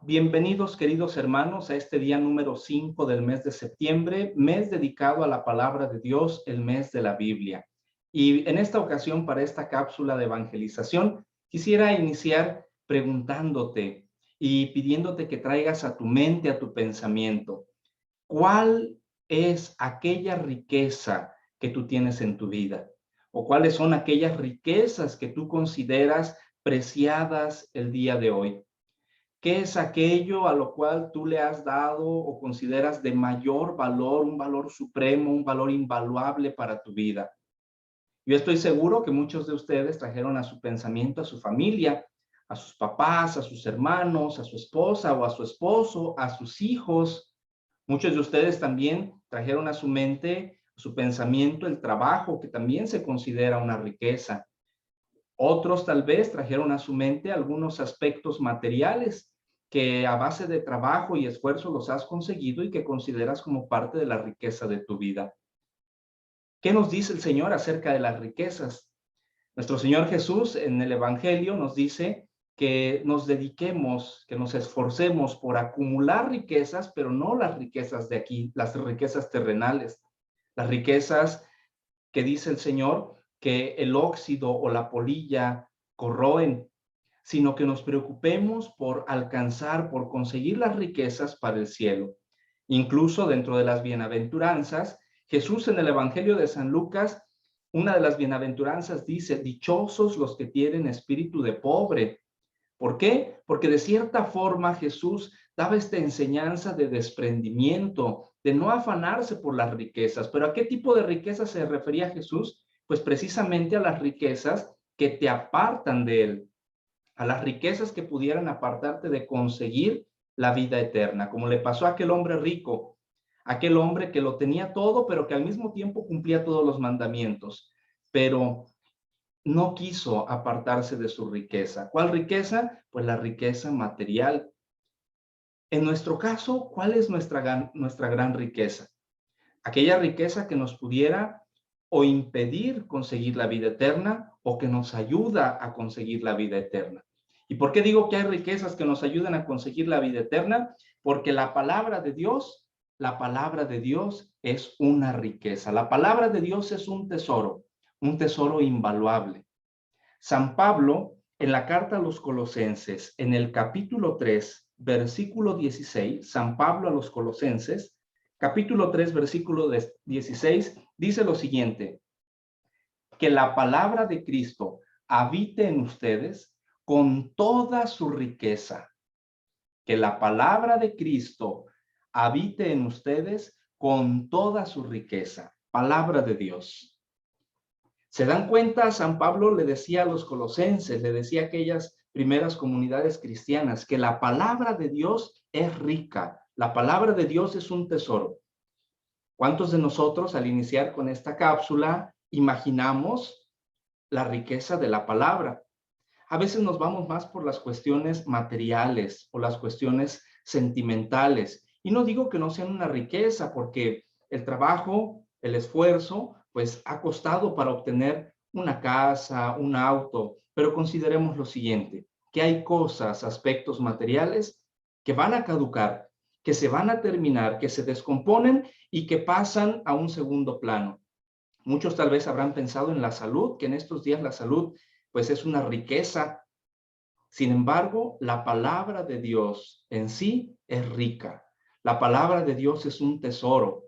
Bienvenidos, queridos hermanos, a este día número 5 del mes de septiembre, mes dedicado a la palabra de Dios, el mes de la Biblia. Y en esta ocasión, para esta cápsula de evangelización, quisiera iniciar preguntándote y pidiéndote que traigas a tu mente, a tu pensamiento, ¿cuál es aquella riqueza que tú tienes en tu vida? ¿O cuáles son aquellas riquezas que tú consideras preciadas el día de hoy? ¿Qué es aquello a lo cual tú le has dado o consideras de mayor valor, un valor supremo, un valor invaluable para tu vida? Yo estoy seguro que muchos de ustedes trajeron a su pensamiento a su familia, a sus papás, a sus hermanos, a su esposa o a su esposo, a sus hijos. Muchos de ustedes también trajeron a su mente, a su pensamiento, el trabajo, que también se considera una riqueza. Otros tal vez trajeron a su mente algunos aspectos materiales que a base de trabajo y esfuerzo los has conseguido y que consideras como parte de la riqueza de tu vida. ¿Qué nos dice el Señor acerca de las riquezas? Nuestro Señor Jesús en el Evangelio nos dice que nos dediquemos, que nos esforcemos por acumular riquezas, pero no las riquezas de aquí, las riquezas terrenales, las riquezas que dice el Señor que el óxido o la polilla corroen, sino que nos preocupemos por alcanzar, por conseguir las riquezas para el cielo. Incluso dentro de las bienaventuranzas, Jesús en el Evangelio de San Lucas, una de las bienaventuranzas dice, dichosos los que tienen espíritu de pobre. ¿Por qué? Porque de cierta forma Jesús daba esta enseñanza de desprendimiento, de no afanarse por las riquezas. ¿Pero a qué tipo de riquezas se refería Jesús? Pues precisamente a las riquezas que te apartan de Él, a las riquezas que pudieran apartarte de conseguir la vida eterna, como le pasó a aquel hombre rico, aquel hombre que lo tenía todo, pero que al mismo tiempo cumplía todos los mandamientos, pero no quiso apartarse de su riqueza. ¿Cuál riqueza? Pues la riqueza material. En nuestro caso, ¿cuál es nuestra gran riqueza? Aquella riqueza que nos pudiera o impedir conseguir la vida eterna o que nos ayuda a conseguir la vida eterna. ¿Y por qué digo que hay riquezas que nos ayudan a conseguir la vida eterna? Porque la palabra de Dios es una riqueza. La palabra de Dios es un tesoro invaluable. San Pablo, en la carta a los Colosenses, en el capítulo 3, versículo 16, San Pablo a los Colosenses, capítulo 3, versículo 16, dice lo siguiente: que la palabra de Cristo habite en ustedes con toda su riqueza. Que la palabra de Cristo habite en ustedes con toda su riqueza. Palabra de Dios. ¿Se dan cuenta? San Pablo le decía a los colosenses, le decía a aquellas primeras comunidades cristianas, que la palabra de Dios es rica, la palabra de Dios es un tesoro. ¿Cuántos de nosotros al iniciar con esta cápsula imaginamos la riqueza de la palabra? A veces nos vamos más por las cuestiones materiales o las cuestiones sentimentales. Y no digo que no sean una riqueza, porque el trabajo, el esfuerzo, pues ha costado para obtener una casa, un auto. Pero consideremos lo siguiente, que hay cosas, aspectos materiales que van a caducar, que se van a terminar, que se descomponen y que pasan a un segundo plano. Muchos tal vez habrán pensado en la salud, que en estos días la salud pues es una riqueza. Sin embargo, la palabra de Dios en sí es rica. La palabra de Dios es un tesoro.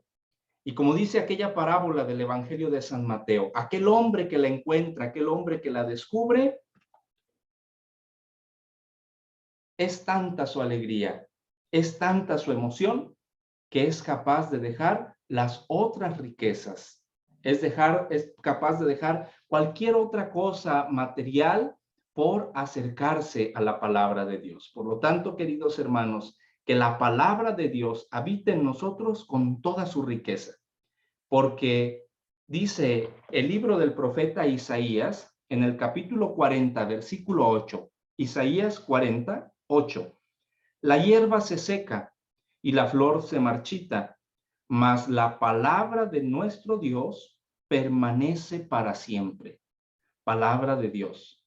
Y como dice aquella parábola del Evangelio de San Mateo, aquel hombre que la encuentra, aquel hombre que la descubre, es tanta su alegría, es tanta su emoción, que es capaz de dejar las otras riquezas. Es capaz de dejar cualquier otra cosa material por acercarse a la palabra de Dios. Por lo tanto, queridos hermanos, que la palabra de Dios habite en nosotros con toda su riqueza, porque dice el libro del profeta Isaías en el capítulo 40, versículo 8, Isaías 40, 8, la hierba se seca y la flor se marchita, mas la palabra de nuestro Dios permanece para siempre. Palabra de Dios.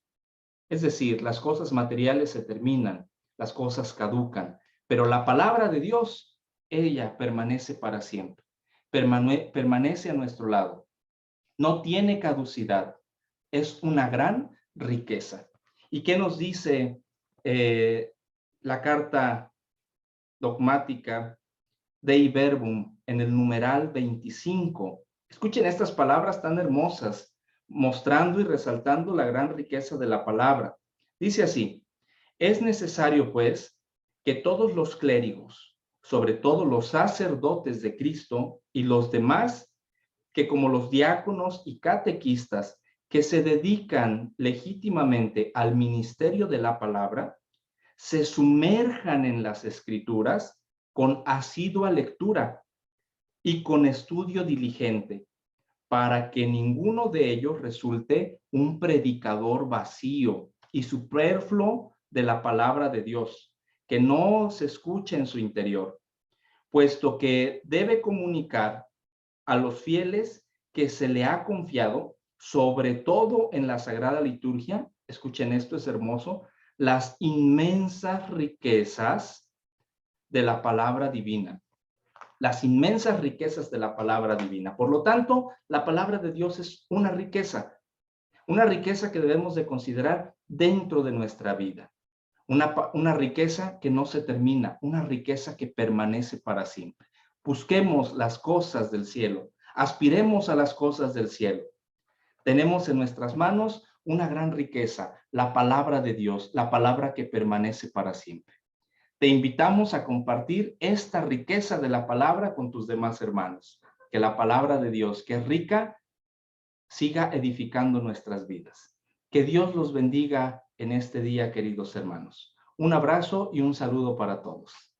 Es decir, las cosas materiales se terminan, las cosas caducan, pero la palabra de Dios, ella permanece para siempre, permanece a nuestro lado, no tiene caducidad, es una gran riqueza. ¿Y qué nos dice la carta dogmática Dei Verbum en el numeral 25? Escuchen estas palabras tan hermosas, mostrando y resaltando la gran riqueza de la palabra. Dice así: es necesario, pues, que todos los clérigos, sobre todo los sacerdotes de Cristo y los demás, que como los diáconos y catequistas que se dedican legítimamente al ministerio de la palabra, se sumerjan en las escrituras con asidua lectura y con estudio diligente, para que ninguno de ellos resulte un predicador vacío y superfluo de la palabra de Dios, que no se escuche en su interior, puesto que debe comunicar a los fieles que se le ha confiado, sobre todo en la Sagrada Liturgia, escuchen esto, es hermoso, las inmensas riquezas de la palabra divina, las inmensas riquezas de la palabra divina. Por lo tanto, la palabra de Dios es una riqueza que debemos de considerar dentro de nuestra vida, una riqueza que no se termina, una riqueza que permanece para siempre. Busquemos las cosas del cielo, aspiremos a las cosas del cielo. Tenemos en nuestras manos una gran riqueza, la palabra de Dios, la palabra que permanece para siempre. Te invitamos a compartir esta riqueza de la palabra con tus demás hermanos. Que la palabra de Dios, que es rica, siga edificando nuestras vidas. Que Dios los bendiga en este día, queridos hermanos. Un abrazo y un saludo para todos.